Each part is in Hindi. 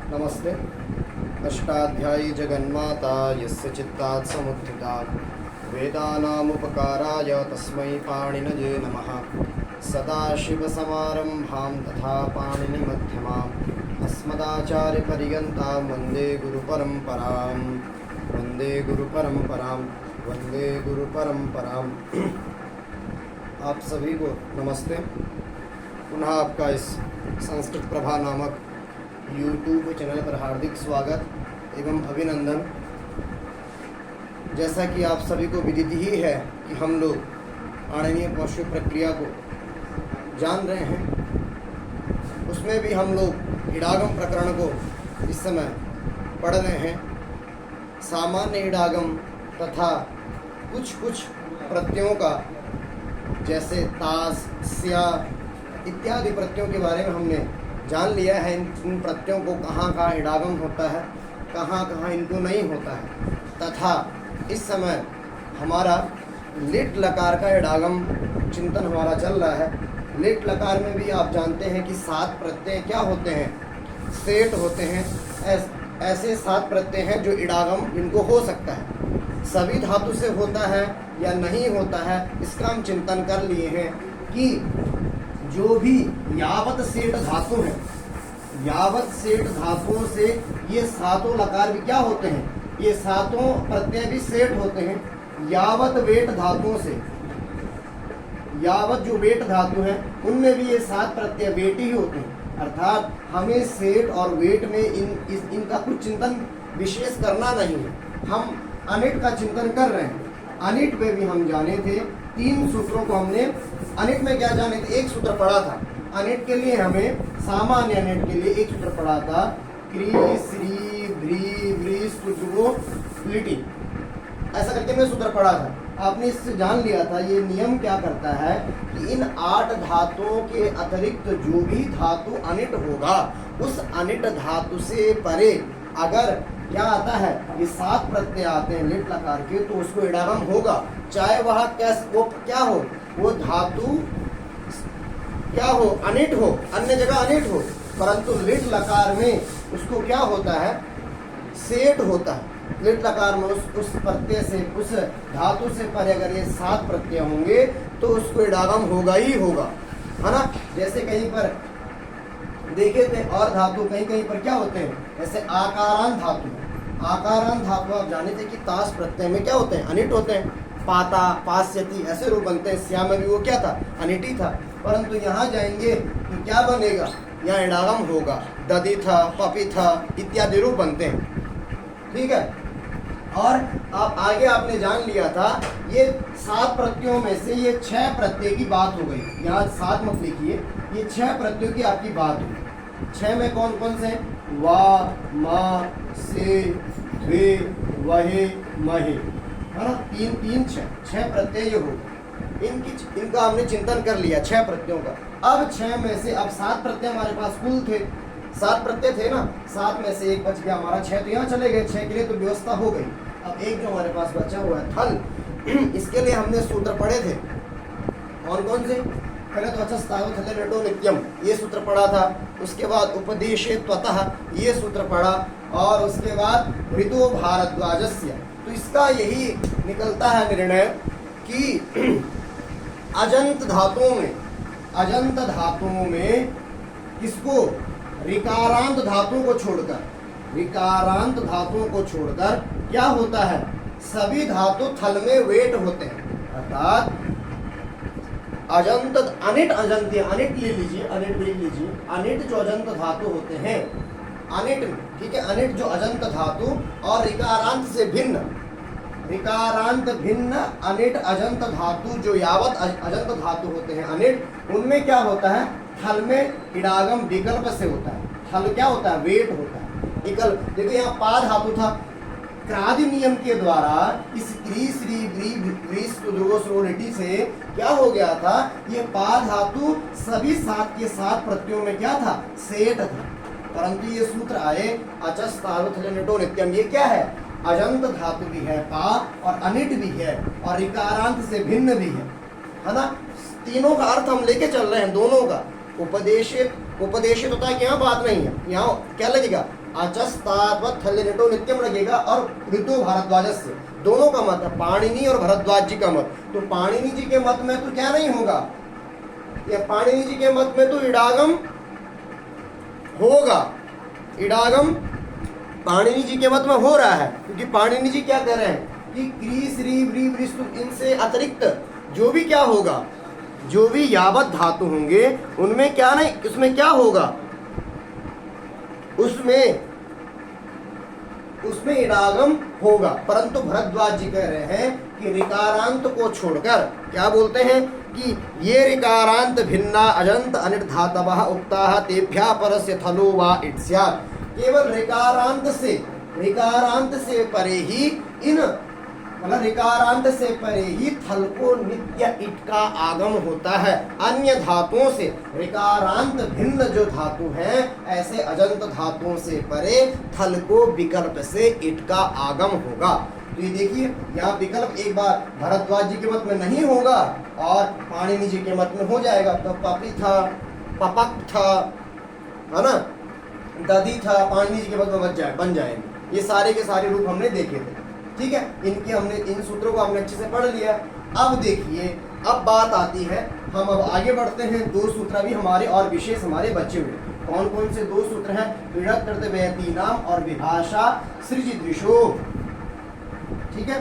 नमस्ते। अष्टाध्यायी जगन्माता यस्य चित्तात् समुत्थिता वेदानामुपकाराय तस्मै पाणिनये नमः। सदाशिवसमारम्भां तथा पाणिनिमध्यमाम् अस्मदाचार्यपर्यन्तां वन्दे गुरुपरम्परां वन्दे गुरुपरम्परां वन्दे गुरुपरम्परां। आप सभी को नमस्ते। पुनः आपका इस संस्कृत प्रभा नामक यूट्यूब चैनल पर हार्दिक स्वागत एवं अभिनंदन। जैसा कि आप सभी को विदित ही है कि हम लोग आणनीय पशु प्रक्रिया को जान रहे हैं, उसमें भी हम लोग इडागम प्रकरण को इस समय पढ़ रहे हैं। सामान्य इडागम तथा कुछ प्रत्ययों का, जैसे तास, स्या इत्यादि प्रत्ययों के बारे में हमने जान लिया है। इन प्रत्ययों को कहाँ कहाँ इडागम होता है, कहाँ कहाँ इनको नहीं होता है, तथा इस समय हमारा लिट लकार का इडागम चिंतन हमारा चल रहा है। लिट लकार में भी आप जानते हैं कि 7 प्रत्यय क्या होते हैं, सेट होते हैं। ऐसे 7 प्रत्यय हैं जो इडागम इनको हो सकता है। सभी धातु से होता है या नहीं होता है, इसका हम चिंतन कर लिए हैं कि जो भी यावत सेठ धातु है, यावत सेठ धातुओं से ये 7 लकार भी क्या होते हैं, ये 7 प्रत्यय भी सेठ होते हैं। यावत वेट धातुओं से, यावत जो वेट धातु है उनमें भी ये 7 प्रत्यय वेट ही होते हैं। अर्थात हमें सेठ और वेट में इनका कुछ चिंतन विशेष करना नहीं है, हम अनिट का चिंतन कर रहे हैं। अनिट पे भी हम जाने थे 3 सूत्रों को हमने अनिट में क्या जाने थे, एक सूत्र पढ़ा था। अनिट के लिए हमें सामान्य अनिट के लिए एक सूत्र पढ़ा था, क्री श्री भ्री व्री सुजगो लिटी, ऐसा करके मैं सूत्र पढ़ा था। आपने इससे जान लिया था ये नियम क्या करता है कि इन 8 धातुओं के अतिरिक्त जो भी धातु अनिट होगा, उस अनिट धातु से परे अगर क्या आता है, ये 7 प्रत्यय आते हैं लिट लकार के, तो उसको इडागम होगा। चाहे वह वो क्या हो, वो धातु क्या हो, अनिट हो, अन्य जगह अनिट हो, परंतु लिट लकार में उसको क्या होता है, सेट होता है। लिट लकार में उस प्रत्यय से, उस धातु से परे अगर ये 7 प्रत्यय होंगे तो उसको इडागम होगा ही होगा, है ना। जैसे कहीं पर देखे थे और धातु कहीं कहीं पर क्या होते हैं, जैसे आकारांत धातु। आकारांत धातु आप जाने थे कि तास प्रत्यय में क्या होते हैं, अनिट होते हैं। पाता, पास्यति ऐसे रूप बनते हैं। श्याम में भी वो क्या था, अनिट ही था। परंतु यहाँ जाएंगे तो क्या बनेगा, यहाँ इडागम होगा। दधि था, पपी था इत्यादि रूप बनते हैं, ठीक है। और आप आगे आपने जान लिया था ये 7 प्रत्ययों में से ये 6 प्रत्यय की बात हो गई। यहाँ 7 मत लिखिए, ये 6 प्रत्ययों की आपकी बात हुई। 6 में कौन कौन से, वा, मा, से, वे, वहे, महे, है ना। 3 6 प्रत्यय ये हो। इनका हमने चिंतन कर लिया 6 प्रत्ययों का। अब 6 में से अब 7 प्रत्यय हमारे पास कुल थे, 7 प्रत्यय थे ना, 7 में से एक बच गया हमारा, 6 तो यहाँ चले गए, 6 के लिए तो व्यवस्था हो गई। अब एक जो हमारे पास बचा हुआ है थल, इसके लिए हमने सूत्र पढ़े थे। कौन कौन से, पहले तो अच्छा स्थावथले नटो नित्यम ये सूत्र पढ़ा था। उसके बाद उपदेशे त्वतः ये सूत्र पढ़ा, और उसके बाद ऋतु भारद्वाजस्य। तो इसका यही निकलता है निर्णय कि अजंत धातुओं में किसको, ऋकारांत धातुओं को छोड़कर, ऋकारांत धातुओं को छोड़कर क्या होता है, सभी धातु थल में वेट होते हैं। अर्थात अजंत, अनिट अजंत, अनिट ले लीजिए, अनिट देख लीजिए, अनिट जो अजंत धातु होते हैं, अनिट में, ठीक है, अनिट जो अजंत धातु और ऋकारांत से भिन्न, ऋकारांत भिन्न अनिट अजंत धातु जो यावत अजंत धातु होते हैं अनिट, उनमें क्या होता है, थल में इडागम विकल्प से होता है। थल क्या होता है, वेट होता है, विकल्प। देखिए यहाँ पा धातु था, क्रादि नियम के द्वारा इस क्री श्री व्री से क्या हो गया था, ये पा धातु सभी 7 के 7 प्रत्ययों में क्या था, सेठ था। परंतु ये सूत्र आए अचस तारुथो नित्यम, ये क्या है, अजंत धातु भी है पा, और अनिट भी है, और ऋकारांत से भिन्न भी है ना। तीनों का अर्थ हम लेके चल रहे हैं, दोनों का। उपदेशित होता है कि यहाँ बात नहीं है, यहाँ क्या लगेगा, अचस्तावत थल्ले निटो नित्यम लगेगा, और ऋतु भारद्वाजस्य, दोनों का मत है, पाणिनि और भरद्वाज जी का मत। तो पाणिनि जी के मत में तो क्या नहीं होगा, या पाणिनि जी के मत में तो इडागम होगा। इडागम पाणिनि जी के मत में हो रहा है, क्योंकि पाणिनि जी क्या कह रहे हैं कि क्री श्री व्री वृस्तु, इनसे अतिरिक्त जो भी क्या होगा, जो भी यावत धातु होंगे उनमें क्या नहीं, उसमें क्या होगा, उसमें इडागम होगा। परंतु भरद्वाज जी कह रहे हैं कि ऋकारांत को छोड़कर क्या बोलते हैं कि ये ऋकारांत भिन्ना अजंत अनिट धातवः उक्ताः तेभ्यः परस्य थलो वा इट् स्यात्। केवल ऋकारांत से परे ही इन, मतलब ऋकारांत से परे ही थल को नित्य इट का आगम होता है। अन्य धातुओं से ऋकारांत भिन्न जो धातु हैं, ऐसे अजंत धातुओं से परे थल को विकल्प से इट का आगम होगा। तो ये देखिए यहाँ विकल्प एक बार भरद्वाज जी के मत में नहीं होगा और पाणिनि जी के मत में हो जाएगा। तो पपी था, पपक था, है ना, दधी था, पाणिनि जी के मत में बन जाएंगे। ये सारे के सारे रूप हमने देखे थे, ठीक है। इनके हमने, इन सूत्रों को हमने अच्छे से पढ़ लिया। अब देखिए, अब बात आती है, हम अब आगे बढ़ते हैं। दो सूत्र भी हमारे और विशेष हमारे बचे हुए। कौन कौन से दो सूत्र हैं? नाम और विभाषा सृजिदृशो, ठीक है,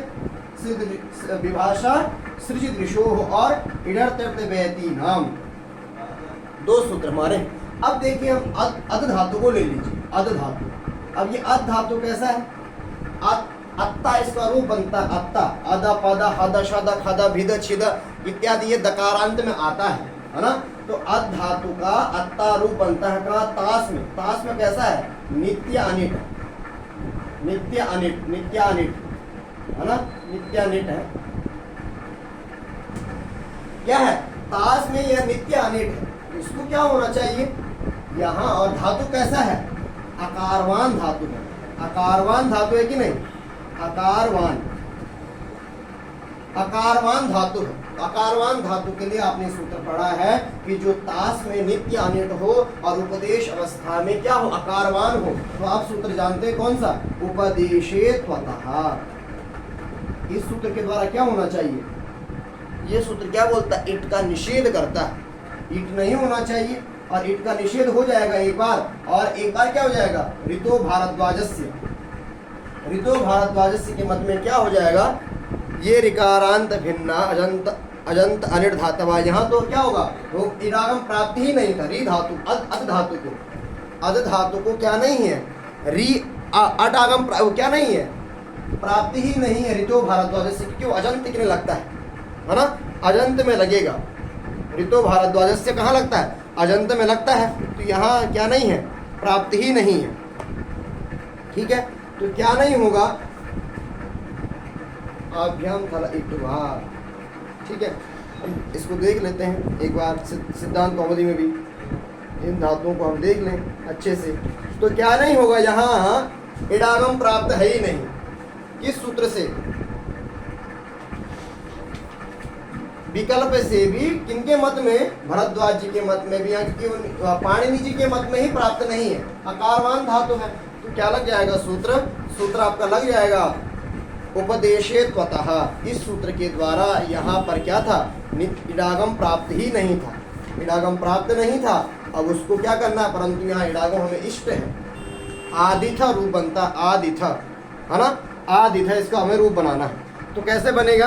विभाषा सृजिदृशो और नाम, दो सूत्र हमारे। अब देखिए हम अध धातु को ले लीजिए, अध धातु। अब ये अध धातु कैसा है? अत्ता इसका रूप बनता है, अत्ता, अदा पदा हदा शदा खदा भिद छिद इत्यादि, ये दकारांत में आता है ना। तो अध धातु का अत्ता रूप बनता है कहाँ? तास में। तास में कैसा है? नित्य अनिट, नित्य अनिट, नित्य अनिट, है ना, नित्य अनिट है। क्या है? तास में यह नित्य अनिट है। इसको क्या होना चाहिए यहाँ? और धातु कैसा है? अकारवान धातु है। अकारवान धातु है कि नहीं? अकारवान, अकारवान धातु है। अकारवान धातु के लिए आपने सूत्र पढ़ा है कि जो तास में नित्य अनिट हो और उपदेश अवस्था में क्या हो? अकारवान हो। तो आप सूत्र जानते हैं कौन सा? उपदेशेत्वतः। इस सूत्र के द्वारा क्या होना चाहिए? ये सूत्र क्या बोलता है? इट का निषेध करता है। इट नहीं होना चाहिए और इट का निषेध हो जाएगा एक बार, और एक बार क्या हो जाएगा? ऋतो भारद्वाजस्य, ऋतो भारद्वाजस्य के मत में क्या हो जाएगा? ये ऋकारांत भिन्ना अजंत अनिट धातवा। यहाँ तो क्या होगा? वो इडागम प्राप्ति ही नहीं था। री धातु, अध धातु को, अध धातु को क्या नहीं है? री अटागम क्या नहीं है? प्राप्ति ही नहीं है ऋतो भारद्वाजस्य, क्योंकि वो अजंत किने लगता है ना, अजंत में लगेगा। ऋतो भारद्वाजस्य कहाँ लगता है? अजंत में लगता है। तो यहाँ क्या नहीं है? प्राप्ति ही नहीं है, ठीक है। तो क्या नहीं होगा? अभ्याम थल इट्वा, ठीक है। इसको देख लेते हैं एक बार सिद्धांत कौमुदी में भी, इन धातुओं को हम देख लें अच्छे से। तो क्या नहीं होगा? यहाँ इडागम प्राप्त है ही नहीं। किस सूत्र से? विकल्प से भी। किनके मत में? भरद्वाज जी के मत में भी, यहाँ पाणिनि जी के मत में ही प्राप्त नहीं है। अकारवान धातु है। तो क्या लग जाएगा? सूत्र आपका लग जाएगा उपदेशेत्वतः। इस सूत्र के द्वारा यहाँ पर क्या था? इडागम प्राप्त ही नहीं था, इडागम प्राप्त नहीं था। अब उसको क्या करना है? परंतु यहाँ इडागम हमें इष्ट है। आदिथ रूप बनता, आदिथ, है ना, आदिथ, इसका हमें रूप बनाना है। तो कैसे बनेगा?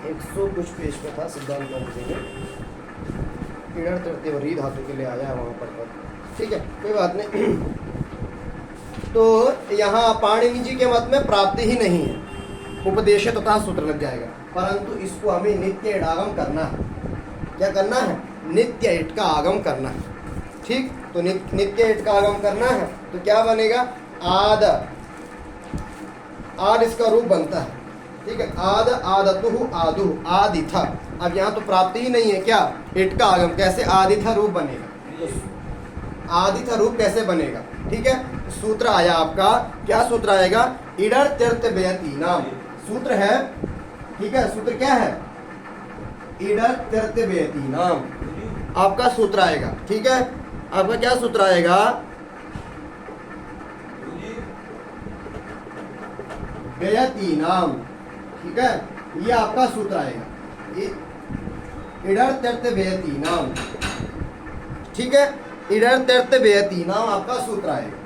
100 कुछ पेज पे था सिद्धांत कौमुदी में, री धातु के लिए आया है वहाँ पर, ठीक है, कोई बात नहीं। तो यहाँ पाणिनि जी के मत में प्राप्ति ही नहीं है, उपदेश तथा सूत्र लग जाएगा। परंतु इसको हमें नित्य इडागम करना है। क्या करना है? नित्य इट का आगम करना है, ठीक। तो नित्य इट का आगम करना है तो क्या बनेगा? आद, आद इसका रूप बनता है, ठीक है। आद, आदतु, आदु, आदिथ। अब यहाँ तो प्राप्ति ही नहीं है, क्या? इट का आगम। कैसे? आदिथ रूप बनेगा। तो आदिथ रूप कैसे बनेगा? ठीक है। सूत्र आया आपका, क्या सूत्र आएगा? इडर तीर्थ व्यति नाम सूत्र है, ठीक है। सूत्र क्या है? इडर तीर्थ व्यति नाम आपका सूत्र आएगा, ठीक है। आपका क्या सूत्र आएगा? व्ययती नाम, ठीक है, ये आपका सूत्र आएगा, ये इडर त्यर्थ व्ययती नाम, ठीक है, इडर त्यर्थ व्ययती नाम आपका सूत्र आएगा,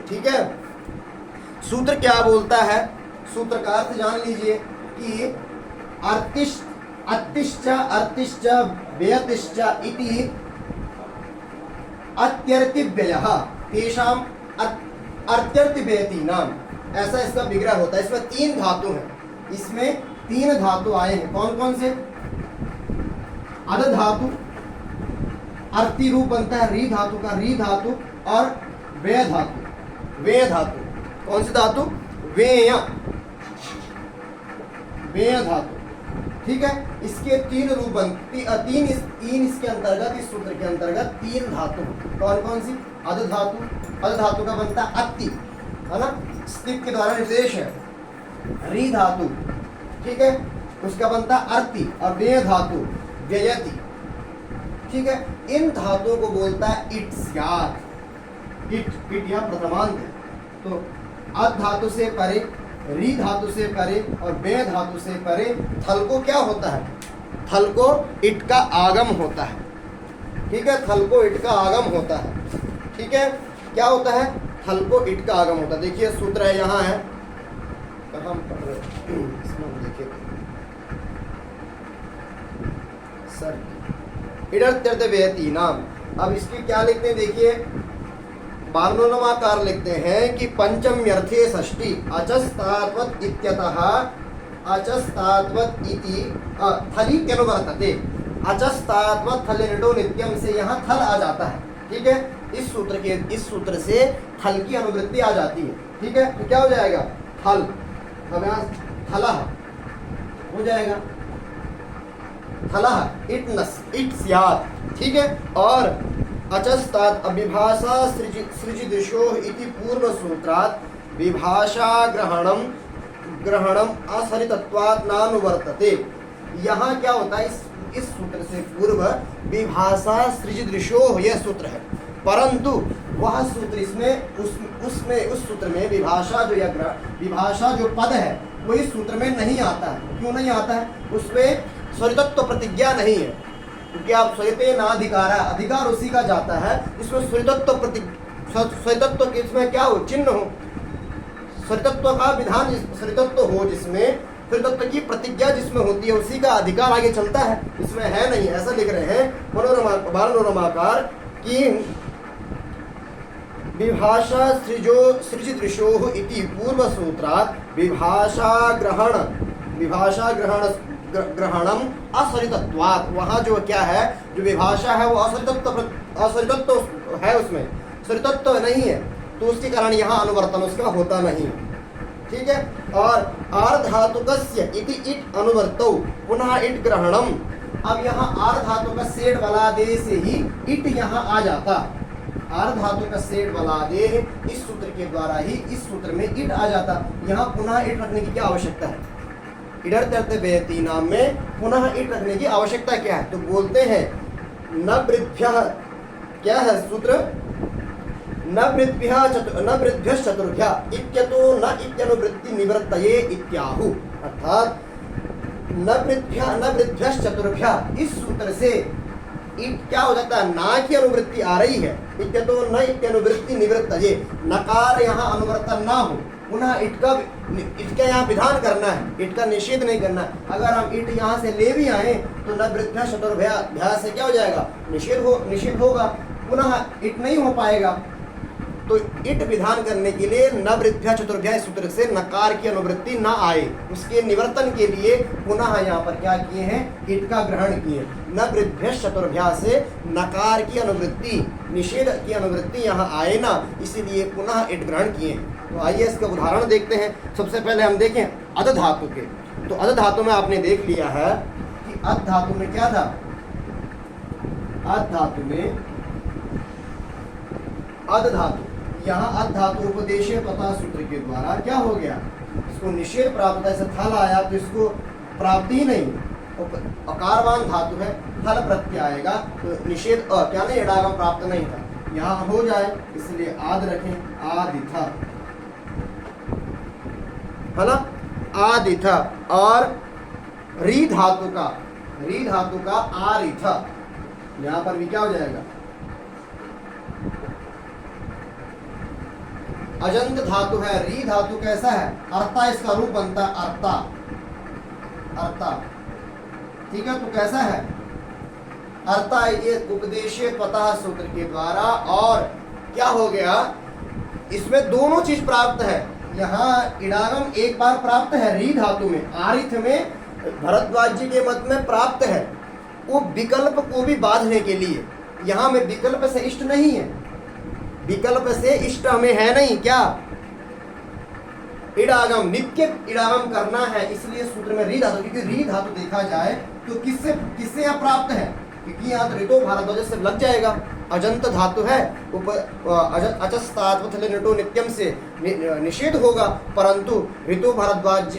ठीक है। सूत्र क्या बोलता है, सूत्र का अर्थ जान लीजिए कि अर्तिश्च अर्तिश्च व्ययतिश्च इति अत्यर्तिव्ययः तेषां अत्यर्तिव्ययती नाम, ऐसा इसका विग्रह होता है। इसमें 3 धातु हैं, इसमें 3 धातु आए हैं, कौन कौन से? अद धातु, अर्ति रूप बनता है री धातु का, री धातु, और व्यय धातु, व्यय धातु, कौन सी धातु? व्यय, व्यय धातु, ठीक है। इसके 3 रूप बनती, 3 इसके अंतर्गत, इस सूत्र के अंतर्गत 3 धातु, कौन कौन सी? अद धातु, अद धातु का बनता अति, है ना, स्थित के द्वारा निर्देश है। री धातु, ठीक है, उसका बनता अर्ति, और व्यय धातु व्ययति, ठीक है। इन धातुओं को बोलता है इट स्यात्, इट या प्रथमांत। तो अद धातु से परे, री धातु से परे और व्यय धातु से परे थल को क्या होता है? थल को इट का आगम होता है, ठीक है, थल को इट का आगम होता है, ठीक है। क्या होता है? थल को इट का आगम होता है। देखिए सूत्र है, यहाँ है, कहाँ पढ़ रहे इसमें, देखिए सर, इडर त्यर्थ व्ययती नाम। अब इसकी क्या लिखते हैं, देखिए बार्नोलमाकार लिखते हैं कि पंचम्यर्थे षष्ठी अचस्तात्वत इत्यतः अचस्तात्वत इति थलीत्यनुवर्तते, अचस्तात्वत थलिनिटो नित्यम से यहाँ थल आ जाता है, ठीक है। इस सूत्र से थल की अनुवृत्ति आ जाती है, ठीक है। तो क्या हो जाएगा? थल, अब यहाँ थलः हो जाएगा, थलः इट स्यात्, ठीक है। और अचस्तात् अभिभाषा सृजिदृशो इति पूर्व सूत्रात् विभाषा ग्रहणम असरितत्वात् नानुवर्तते। यहाँ क्या होता है, इस सूत्र से पूर्व विभाषा सृजिदृशो यह सूत्र है, परंतु वह सूत्र इसमें उस सूत्र में विभाषा जो पद है वो इस सूत्र में नहीं आता है। क्यों नहीं आता है? उसमें स्वरितत्व प्रतिज्ञा नहीं है, क्योंकि आप स्वरिते नाधिकारा, अधिकार उसी का जाता है। इसमें स्वरितत्व के इसमें क्या हो? चिन्ह हो, स्वरितत्व का विधान, स्वरितत्व हो जिसमें, स्वरितत्व की प्रतिज्ञा जिसमें होती है, उसी का अधिकार आगे चलता है। इसमें है नहीं, ऐसा लिख रहे हैं बार्नोलमाकार की विभाषा सृजिदृशो इति पूर्व सूत्रात् विभाषा ग्रहणम असरितत्वात्। वहाँ जो क्या है, जो विभाषा है वो असरितत्व है, उसमें सरितत्व नहीं है, तो उसके कारण यहाँ अनुवर्तन उसका होता नहीं, ठीक है। और आर् धातुकस्य इति इट अनुवर्तौ पुनः इट ग्रहणम। अब यहाँ आर् धातु का सेठ बला दे से ही इट यहाँ आ जाता, आर् धातु का सेठ बला दे इस सूत्र के द्वारा ही इस सूत्र में इट आ जाता। यहाँ पुनः इट रखने की क्या आवश्यकता है? इडर त्यर्थ व्ययती नाम में पुनः इट रखने की आवश्यकता क्या है? तो बोलते हैं न वृद्भ्यः, क्या है सूत्र? न वृद्भ्यः चतुर्भ्यः इत्यतो न इत्यनुवृत्ति निवृत्तये इत्याहु। अर्थात न वृद्भ्यः चतुर्भ्यः, इस सूत्र से इट क्या हो जाता है? ना की अनुवृत्ति आ रही है, इत्यतो न इत्यनुवृत्ति निवृत्तये, नकार यहाँ अनुवर्तन ना हो, पुनः इट का यहाँ विधान करना है, इट का निषेध नहीं करना है। अगर हम इट यहाँ से ले भी आए तो न वृद्भ्यः चतुर्भ्यः से क्या हो जाएगा? निषेध होगा, पुनः इट नहीं हो पाएगा। तो इट विधान करने के लिए न वृद्भ्यः चतुर्भ्यः सूत्र से नकार की अनुवृत्ति न आए, उसके निवर्तन के लिए पुनः यहाँ पर क्या किए हैं? इट का ग्रहण किए। न वृद्भ्यः चतुर्भ्यः से नकार की अनुवृत्ति, निषेध की अनुवृत्ति यहाँ आए ना, इसीलिए पुनः इट ग्रहण किए। तो आइए इसका उदाहरण देखते हैं। सबसे पहले हम देखें अद धातु के। तो अद धातु में आपने देख लिया है कि अद धातु में क्या था? अद धातु में अद धातु, यहाँ अद धातु उपदेशीय पता सूत्र के द्वारा क्या हो गया? इसको निषेध प्राप्त है, थल आया तो इसको प्राप्ति ही नहीं, अकारवान धातु है, थल प्रत्यय आएगा तो निषेध क्या नहीं, एडागम प्राप्त नहीं था, यहाँ हो जाए इसलिए आद रखें, आदि था। है ना, आदिथ, और री धातु का आरिथ, यहां पर भी क्या हो जाएगा, अजंत धातु है, री धातु कैसा है, अर्ता, इसका रूप बनता है अर्ता, ठीक है। तो कैसा है, अर्ता, ये उपदेशीय त्वतः सूत्र के द्वारा, और क्या हो गया, इसमें दोनों चीज प्राप्त है। यहाँ इडागम एक बार प्राप्त है री धातु में, आरिथ में भरद्वाज जी के मत में प्राप्त है, वो विकल्प को भी बांधने के लिए। यहाँ में विकल्प से इष्ट नहीं है, विकल्प से इष्ट हमें है नहीं, क्या, इडागम, नित्य इडागम करना है, इसलिए सूत्र में री धातु, क्योंकि री धातु देखा जाए तो किससे यहाँ प्राप्त है, क्योंकि यहाँ तो ऋतो भारद्वाज से लग जाएगा, अजंत धातु है, अचस्तात्व निटो नित्यम से निषेध होगा, परंतु ऋतो भारद्वाज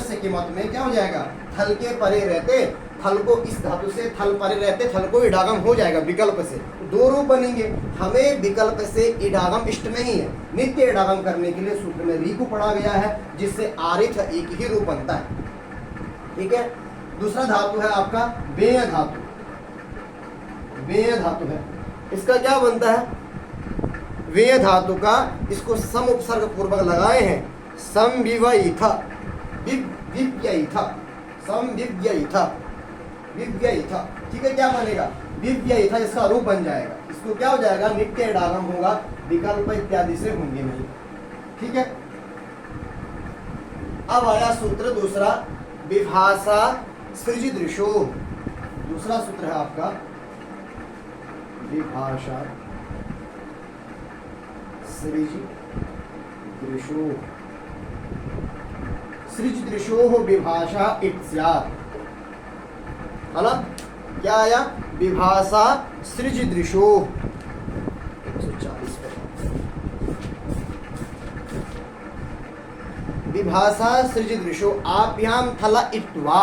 से के मत में क्या हो जाएगा, थल के परे रहते, थल को इस धातु से थल परे रहते, थल को इडागम हो जाएगा विकल्प से, दो रूप बनेंगे। हमें विकल्प से इडागम इष्ट नहीं है, नित्य इडागम करने के लिए सूत्र में री को पढ़ा गया है, जिससे आरिथ एक ही रूप बनता है, ठीक है। दूसरा धातु है आपका वेय धातु, वेय धातु है, इसका क्या बनता है, वेय धातु का, इसको सम उपसर्ग पूर्वक लगाए हैं, संविवयिथ, विव्ययिथ, संविव्ययिथ, विव्ययिथ, ठीक है। क्या बनेगा, विव्ययिथ, इसका रूप बन जाएगा, इसको क्या हो जाएगा, नित्य इडागम होगा, विकल्प इत्यादि से होंगे नहीं, ठीक है। अब आया सूत्र दूसरा, विभाषा सृजिदृशो, दूसरा सूत्र है आपका विभाषा सृजिदृशो, सृजिदृशो विभाषा इत्स्यात्, है ना, क्या आया, विभाषा सृजिदृशो, 140 पे, विभाषा सृजिदृशो, आभ्याम थला इट्वा,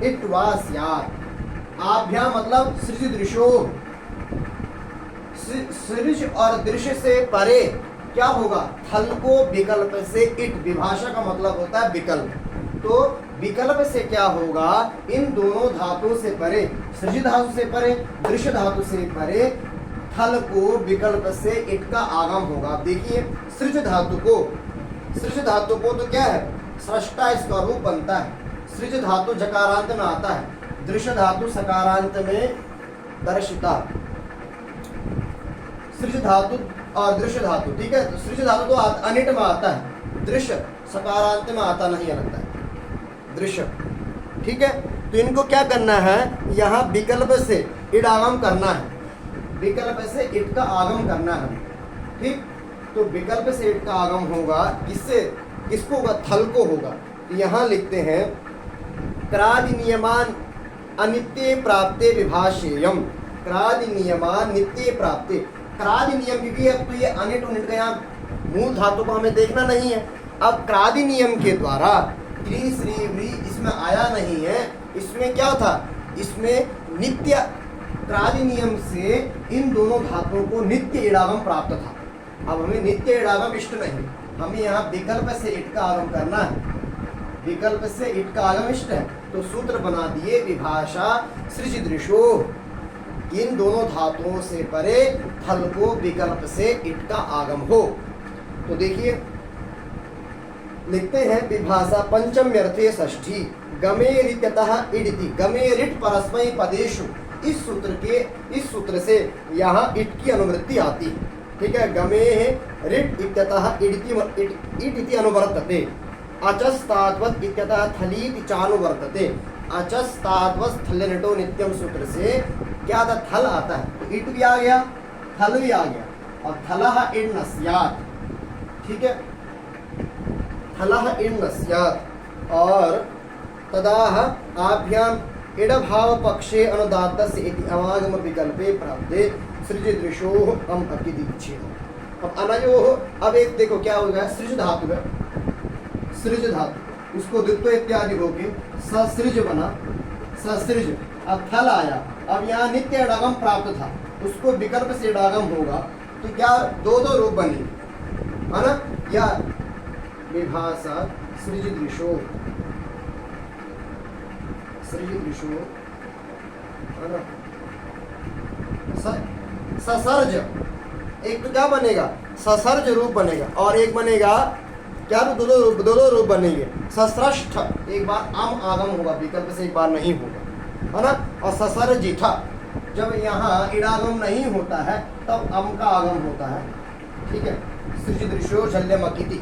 इट्वा स्यात्, आभ्याम मतलब सृजिदृशो, सृज और दृश्य से परे क्या होगा, थल को विकल्प से इट, विभाषा का मतलब होता है विकल्प, तो विकल्प से क्या होगा, इन दोनों धातुओं से परे, सृज धातु से परे, दृश्य धातु से परे, थल को विकल्प से इट का आगम होगा। देखिए सृज धातु को तो क्या है, सृष्टा इसका रूप बनता है, सृज धातु जकारांत में आता है, दृश्य धातु सकारांत में दर्शिता, सृज धातु और दृश्य धातु, ठीक है। तो सृज धातु तो अनिट में आता है, दृश्य सकारांत में आता नहीं है, लगता है दृश्य, ठीक है। तो इनको क्या करना है, यहाँ विकल्प से इडागम करना है, विकल्प से इट का आगम करना है, ठीक। तो विकल्प से इट का आगम होगा, किससे, किसको होगा, थल को होगा। तो यहाँ लिखते हैं क्रादि नियमान अनित्य प्राप्ते विभाषेयम, क्रादि नियमान नित्य प्राप्ते, क्रादि नियम, क्योंकि अब तो ये अनिट उनिट का यहाँ मूल धातु को हमें देखना नहीं है, अब क्रादि नियम के द्वारा क्री श्री व्री इसमें आया नहीं है, इसमें क्या था, इसमें नित्य, क्रादि नियम से इन दोनों धातुओं को नित्य इडागम प्राप्त था। अब हमें नित्य इडागम इष्ट नहीं, हमें यहाँ विकल्प से इट का आगम करना है, विकल्प से इट का आगम इष्ट है, तो सूत्र बना दिए विभाषा सृजिदृशो, इन दोनों धातुओं से परे थल को विकल्प से इट का आगम हो। तो देखिए लिखते हैं विभाषा पंचम्यर्थे षष्ठी, गमेरित्यतः इडिति, गमेरिट परस्मै पदेषु, इस सूत्र से यहाँ इट की अनुवृत्ति आती है, ठीक है। गमे रिट इत्यतः इडिति अनुवर्तते, अचस्तात्वत् इत्यतः थलीति चानुवर्तते, अचस्तात्वस् थल्यनिटो नित्यम सूत्र से क्या था, थल आता है, तो इट भी आ गया, थल भी आ गया, और थलः इड न स्यात्, ठीक है, थलः इड न स्यात्, और तदाह आभ्याम इड भाव पक्षे अनुदात्तस्य इति अवागम विकल्पे प्राप्ते सृजिदृशोः अम अकिदिच्छेद। अब अनयोः, अब एक देखो क्या हो गया, सृज धातु है, सृज धातु, उसको द्वित्व इत्यादि होके ससृज बना, ससृज, अब थल आया, अब यहाँ नित्य इडागम प्राप्त था, उसको विकल्प से इडागम होगा, तो क्या दो दो रूप बने, है ना, या विभाषा सृजदृशो, सृजदृशो है ना, ससर्ज, एक तो क्या बनेगा ससर्ज रूप बनेगा, और एक बनेगा क्या रूप, दो रूप बनेंगे। सस्रष्ठ एक बार आम आगम होगा, विकल्प से एक बार नहीं होगा, है ना। और ससर्जिठ, जब यहाँ इडागम नहीं होता है तब अम का आगम होता है, ठीक है। सृजदृशो शल्यम अकिति,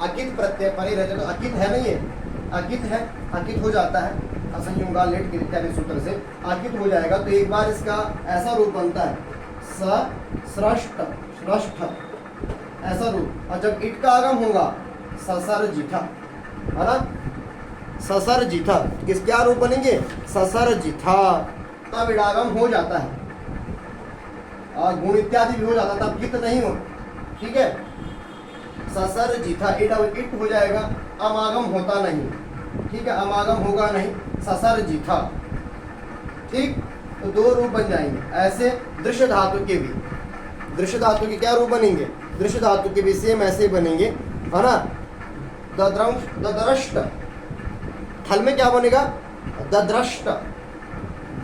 अकित प्रत्यय परिरहित, तो अकित है नहीं, ये अकित है, अकित हो जाता है असंयोगा लेट इत्यादि सूत्र से अकित हो जाएगा, तो एक बार इसका ऐसा रूप बनता है सस्रष्ट, स्रष्ट ऐसा रूप, और जब इट का आगम होगा ससर्जिठ, है ना, ससर्जिठ, किस क्या रूप बनेंगे ससर्जिठ, तब इडागम हो जाता है, और गुण इत्यादि भी हो जाता है, तब कित नहीं हो, ठीक है। ससर्जिठ इट हो जाएगा, अमागम होता नहीं, ठीक है, अमागम होगा नहीं, ससर्जिठ, ठीक। तो दो रूप बन जाएंगे ऐसे। दृश्य धातु के भी, दृश्य धातु के क्या रूप बनेंगे, दृश्य धातु के भी सेम ऐसे ही बनेंगे, है ना। दद्रष्ट, थल में क्या बनेगा दद्रष्ट,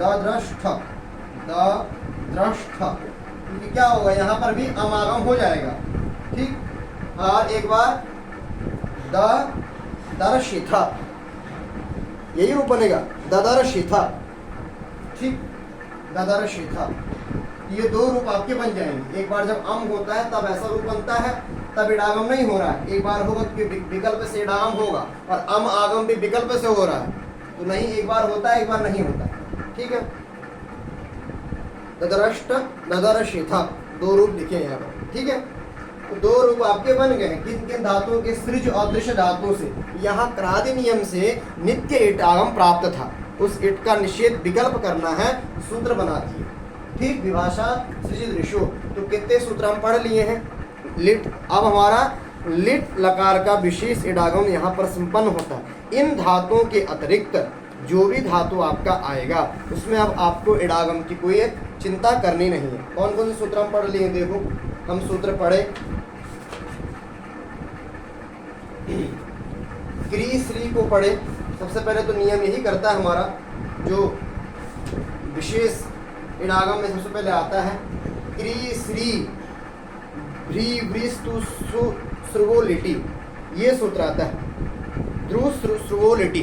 दद्रष्ट, दद्रष्ट, क्योंकि क्या होगा यहाँ पर भी अमागम हो जाएगा, ठीक। और एक बार ददर्शिथ, यही रूप बनेगा ददर्शिथ, ठीक, ददर्शिथ। ये दो रूप आपके बन जाएंगे। एक बार जब अम होता है तब ऐसा रूप बनता है, तब इडागम नहीं हो रहा है, एक बार होगा कि विकल्प से इडागम होगा, और अम आगम भी विकल्प से हो रहा है, तो नहीं, एक बार होता है एक बार नहीं होता, ठीक है। ददरष्ट ददर्शिथ, दो रूप लिखे यहाँ पर, ठीक है। तो दो रूप आपके बन गए, किन किन धातुओं के, सृज और दृश्य धातुओं से। यहाँ क्रादि नियम से नित्य इटागम प्राप्त था, उस इट का निषेध विकल्प करना है, सूत्र बना दिए, ठीक। विभाषा सृजदृशो, तो कितने सूत्र हम पढ़ लिए हैं, लिट। अब हमारा लिट लकार का विशेष इडागम यहाँ पर संपन्न होता है। इन धातुओं के अतिरिक्त जो भी धातु आपका आएगा उसमें अब आपको इडागम की कोई चिंता करनी नहीं है। कौन कौन से सूत्र हम पढ़ लिए, देखो हम सूत्र पढ़े, क्री श्री को पढ़े। सबसे पहले तो नियम यही करता है हमारा, जो विशेष इडागम में सबसे पहले आता है क्री श्री भ्री वृस्तु श्रुवोलिटी, ये सूत्र आता है, ध्रुव श्रुवोलिटी।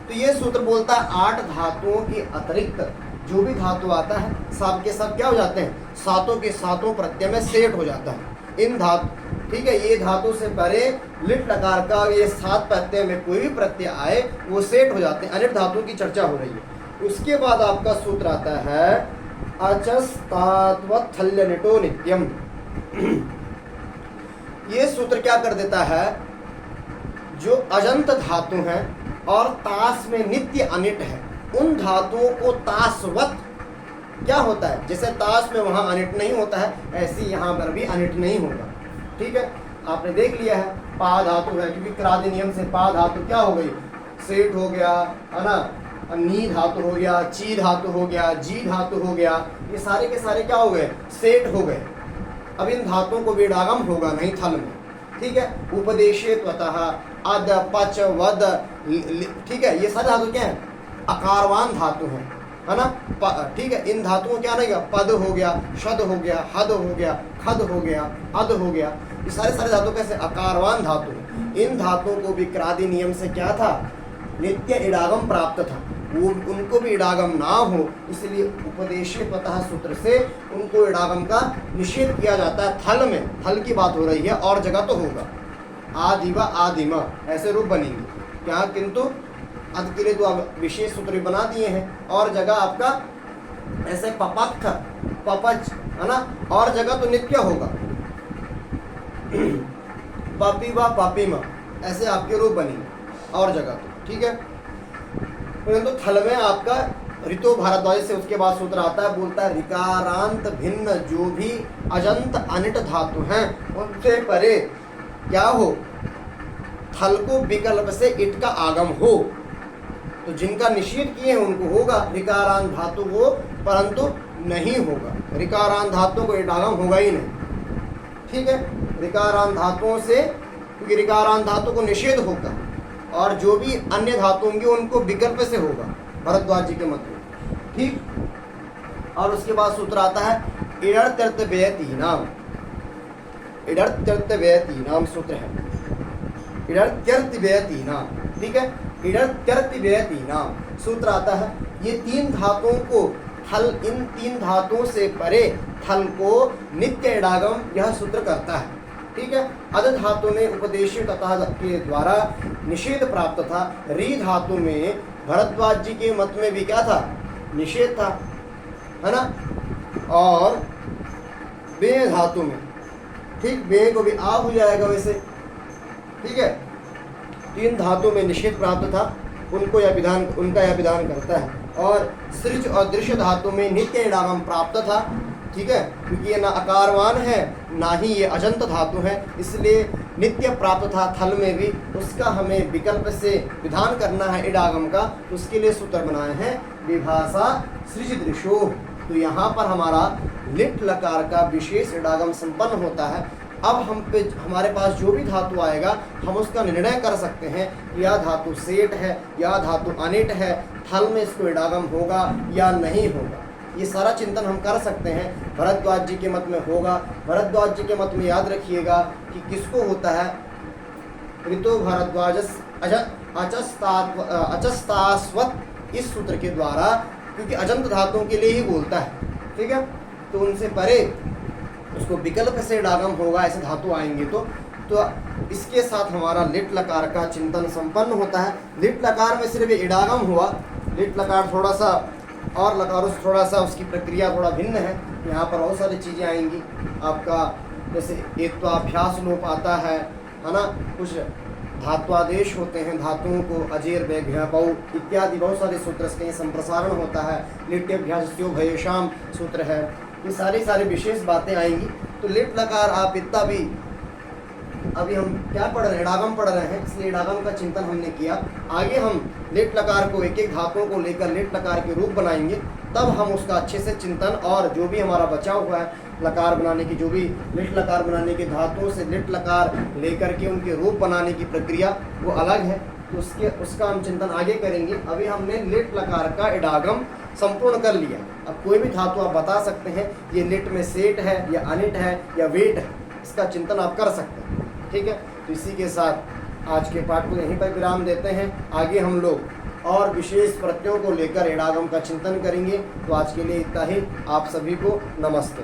तो ये सूत्र बोलता है 8 धातुओं के अतिरिक्त जो भी धातु आता है सब के सब क्या हो जाते हैं, सातों के सातों प्रत्यय में सेट हो जाता है। इन धातु, ठीक है, ये धातु से परे लिट लकार का ये 7 प्रत्यय में कोई भी प्रत्यय आए वो सेट हो जाते हैं। अनिट धातुओं की चर्चा हो रही है। उसके बाद आपका सूत्र आता है अचस्तात्वथल्य निटो नित्यम। ये सूत्र क्या कर देता है, जो अजंत धातु हैं और तास में नित्य अनिट है, उन धातुओं को तासवत क्या होता है, जैसे तास में वहाँ अनिट नहीं होता है, ऐसे यहाँ पर भी अनिट नहीं होगा, ठीक है। आपने देख लिया है पा धातु है, क्योंकि क्रादि नियम से पा धातु क्या हो गई, सेठ हो गया, है ना, नी धातु हो गया, ची धातु हो गया, जी धातु हो गया, ये सारे के सारे क्या हो गए, सेठ हो गए। अब इन धातुओं को विडागम होगा नहीं थल में, ठीक है। उपदेशे त्वतः अद पच वद, ठीक है, ये सारे धातु क्या है, अकारवान धातु हैं, है ना, ठीक है। इन धातुओं क्या रहेगा, पद हो गया, शद हो गया, हद हो गया, खद हो गया, अद हो गया, ये सारे धातु कैसे अकारवान धातु हैं। इन धातुओं को भी क्रादि नियम से क्या था, नित्य इडागम प्राप्त था, वो उनको भी इडागम ना हो, इसलिए उपदेशे त्वतः सूत्र से उनको इडागम का निषेध किया जाता है। थल में, थल की बात हो रही है, और जगह तो होगा, आदिवा आदिमा ऐसे रूप बनेंगे क्या, किंतु अद के लिए तो अब विशेष सूत्र बना दिए हैं, और जगह आपका ऐसे पपक्थ पपच, है ना, और जगह तो नित्य होगा, पपीवा पपीमा ऐसे आपके रूप बनेंगे, और जगह तो ठीक है। परंतु थल में आपका ऋतो भारद्वाज से उसके बाद सूत्र आता है, बोलता है ऋकारांत भिन्न जो भी अजंत अनिट धातु हैं उनसे परे क्या हो, थल को विकल्प से इट का आगम हो, तो जिनका निषेध किए हैं उनको होगा ऋकारांत धातु को, परंतु नहीं होगा, ऋकारांत धातु को इट आगम होगा ही नहीं, ठीक है। ऋकारांत धातुओं से क्योंकि ऋकारांत धातु को निषेध होगा और जो भी अन्य धातु होंगे उनको विकल्प से होगा भरद्वाज जी के मत में। ठीक। और उसके बाद सूत्र आता है इडर्त्यर्थव्ययतीनाम। इडर्त्यर्थव्ययतीनाम सूत्र है, इडर्त्यर्थव्ययतीनाम। ठीक है, इडर्त्यर्थव्ययतीनाम सूत्र आता है। ये तीन धातुओं को थल, इन तीन धातुओं से परे थल को नित्य इडागम यह सूत्र करता है। ठीक है, अद धातु में उपदेश तथा के द्वारा निषेध प्राप्त था। री धातु में भरद्वाज जी के मत में भी क्या था, निषेध था, है ना। और बे धातु में, ठीक, बे को भी आ हो जाएगा वैसे। ठीक है, तीन धातु में निषेध प्राप्त था, उनको यह विधान, उनका यह विधान करता है। और सृज और दृश्य धातु में नित्य इडागम प्राप्त था। ठीक है, क्योंकि ये ना आकारवान है ना ही ये अजंत धातु है, इसलिए नित्य प्राप्त था थल में भी। उसका हमें विकल्प से विधान करना है इडागम का, उसके लिए सूत्र बनाए हैं विभाषा सृज दृशो। तो यहाँ पर हमारा लिट लकार का विशेष इडागम संपन्न होता है। अब हमारे पास जो भी धातु आएगा हम उसका निर्णय कर सकते हैं, यह धातु सेठ है, यह धातु अनिट है, थल में इसको इडागम होगा या नहीं होगा, ये सारा चिंतन हम कर सकते हैं। भरद्वाज जी के मत में होगा। भरद्वाज जी के मत में याद रखिएगा कि किसको होता है, ऋतो भरद्वाजस अचस्तास्वत, इस सूत्र के द्वारा, क्योंकि अजंत धातुओं के लिए ही बोलता है। ठीक है, तो उनसे परे उसको विकल्प से इडागम होगा, ऐसे धातु आएंगे तो इसके साथ हमारा लिट लकार का चिंतन संपन्न होता है। लिट लकार में सिर्फ इडागम हुआ, लिट लकार थोड़ा सा और लकारों से थोड़ा सा उसकी प्रक्रिया थोड़ा भिन्न है। यहाँ पर बहुत सारी चीज़ें आएंगी आपका, जैसे एक तो अभ्यास लोप आता है ना, कुछ धात्वादेश होते हैं, धातुओं को अजेर व्यभ्यपौ इत्यादि बहुत सारे सूत्र से संप्रसारण होता है। लिट्यभ्यास्यो भयेशाम सूत्र है, ये सारी विशेष बातें आएंगी। तो लिट लकार आप इतना भी, अभी हम क्या पढ़ रहे हैं, इडागम पढ़ रहे हैं, इसलिए इडागम का चिंतन हमने किया। आगे हम लिट लकार को एक एक धातुओं को लेकर लिट लकार के रूप बनाएंगे, तब हम उसका अच्छे से चिंतन, और जो भी हमारा बचा हुआ है लकार बनाने की, जो भी लिट लकार बनाने की धातुओं से लिट लकार लेकर के उनके रूप बनाने की प्रक्रिया वो अलग है, तो उसका हम चिंतन आगे करेंगे। अभी हमने लिट लकार का इडागम संपूर्ण कर लिया। अब कोई भी धातु आप बता सकते हैं ये लिट में सेट है या अनिट है या वेट है, इसका चिंतन आप कर सकते हैं। ठीक है, तो इसी के साथ आज के पाठ को यहीं पर विराम देते हैं। आगे हम लोग और विशेष प्रत्ययों को लेकर इडागम का चिंतन करेंगे। तो आज के लिए इतना ही। आप सभी को नमस्ते।